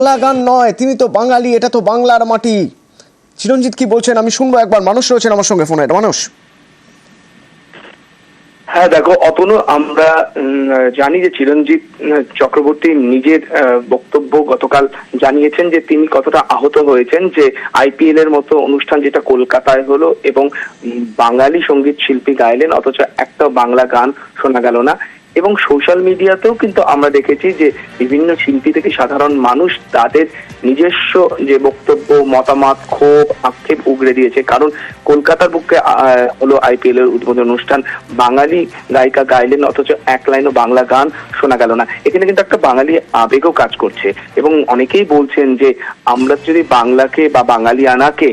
বাংলা গান নয়, তিনি তো বাঙালি, এটা তো বাংলার মাটি। চিরঞ্জিত কি বলছেন আমি শুনবো একবার। মানুষ রয়েছেন আমার সঙ্গে ফোনে। মানুষ, হ্যাঁ দেখো অতনু, আমরা জানি যে চিরঞ্জিত চক্রবর্তী নিজের বক্তব্য গতকাল জানিয়েছেন যে তিনি কতটা আহত হয়েছেন যে আইপিএল এর মতো অনুষ্ঠান যেটা কলকাতায় হলো এবং বাঙালি সঙ্গীত শিল্পী গাইলেন অথচ একটা বাংলা গান শোনা গেল না। এবং সোশ্যাল মিডিয়াতেও কিন্তু আমরা দেখেছি যে বিভিন্ন শিল্পী থেকে সাধারণ মানুষ তাদের নিজস্ব যে বক্তব্য, মতামত, ক্ষোভ, আক্ষেপ উগড়ে দিয়েছে। কারণ কলকাতার বুকে হলো আইপিএল এর উদ্বোধন অনুষ্ঠান, বাঙালি গায়িকা গাইলেন অথচ এক লাইনও বাংলা গান শোনা গেল না। এখানে কিন্তু একটা বাঙালি আবেগও কাজ করছে এবং অনেকেই বলছেন যে আমরা যদি বাংলাকে বা বাঙালিয়ানাকে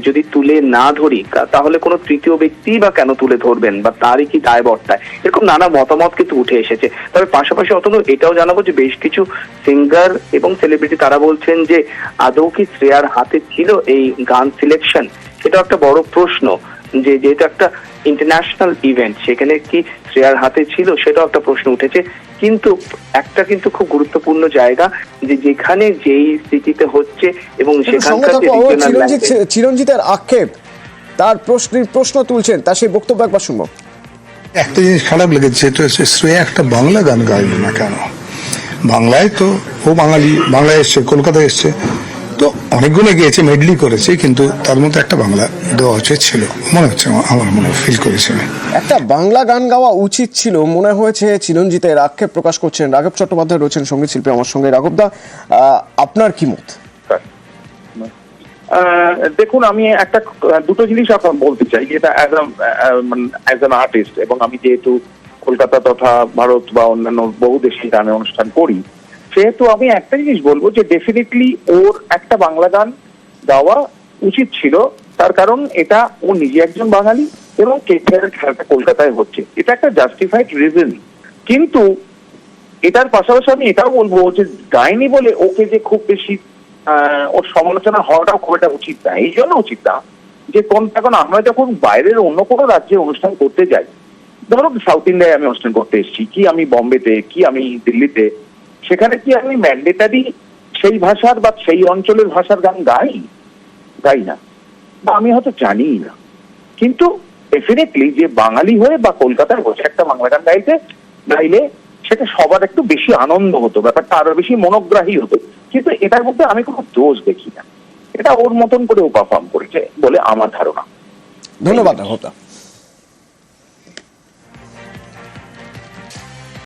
যদি তুলে না ধরি তাহলে কোনো তৃতীয় ব্যক্তি বা কেন তুলে ধরবেন বা তারই কি দায়বর্তায়, এরকম নানা মতামত কিন্তু উঠে এসেছে। তবে পাশাপাশি অতনু এটাও জানাবো যে বেশ কিছু সিঙ্গার এবং সেলিব্রিটি তারা বলছেন যে আদৌ কি শ্রেয়ার হাতে ছিল এই গান সিলেকশন, সেটা একটা বড় প্রশ্ন। যে যেহেতু একটা ইন্টারন্যাশনাল ইভেন্ট সেখানে কি শ্রেয়ার হাতে ছিল সেটাও একটা প্রশ্ন উঠেছে। কিন্তু একটা কিন্তু খুব গুরুত্বপূর্ণ জায়গা যে যেখানে যেই স্থিতিতে হচ্ছে এবং সেখানকার চিরঞ্জিতের আক্ষেপ, তার প্রশ্ন তুলছেন, তার সেই বক্তব্য একবার শুনবো। একটা জিনিস খারাপ লেগেছে, তো শ্রেয়া একটা বাংলা গান গাইল না কেন? বাংলায় তো ও বাঙালি, বাংলায় এসছে, কলকাতায় এসছে, তো অনেকগুলো গিয়েছে, মেডলি করেছে, কিন্তু তার মধ্যে একটা বাংলা দেওয়া উচিত ছিল মনে হচ্ছে, আমার মনে ফিল করেছে একটা বাংলা গান গাওয়া উচিত ছিল মনে হয়েছে। চিরঞ্জিতের আক্ষেপ প্রকাশ করছেন রাঘব চট্টোপাধ্যায়, রয়েছেন সঙ্গীত শিল্পী আমার সঙ্গে। রাঘব দা, আপনার কি মত? দেখুন, আমি দুটো জিনিস আপনার বলতে চাই, যেটা অ্যাজ অ্যান আর্টিস্ট, এবং আমি যেহেতু কলকাতা তথা ভারত বা অন্যান্য বহু দেশে গানের অনুষ্ঠান করি, সেহেতু আমি একটা জিনিস বলবো যে ডেফিনেটলি ওর একটা বাংলা গান গাওয়া উচিত ছিল। তার কারণ এটা ও নিজে একজন বাঙালি এবং কেকেআর খেলাটা কলকাতায় হচ্ছে, এটা একটা জাস্টিফাইড রিজন। কিন্তু এটার পাশাপাশি আমি এটাও বলবো যে গায়নি বলে ওকে যে খুব বেশি ওর সমালোচনা হওয়াটাও খুব একটা উচিত না। এই জন্য উচিত না যে এখন আমরা যখন বাইরের অন্য কোনো রাজ্যে অনুষ্ঠান করতে যাই, ধরো সাউথ ইন্ডিয়ায় আমি অনুষ্ঠান করতে এসেছি, কি আমি বম্বেতে, কি আমি দিল্লিতে, সেখানে কি আমি ম্যান্ডেটারি সেই ভাষার বা সেই অঞ্চলের ভাষার গান গাই না, বা আমি হয়তো জানিই না। কিন্তু ডেফিনেটলি যে বাঙালি হয়ে বা কলকাতায় বসে একটা বাংলা গান গাইলে সেটা সবার একটু বেশি আনন্দ হতো, ব্যাপারটা আরো বেশি মনোগ্রাহী হতো। কিন্তু এটার মধ্যে আমি কোনো দোষ দেখি না, এটা ওর মতন করে ও পারফর্ম করেছে বলে আমার ধারণা। ধন্যবাদ রাঘব দা।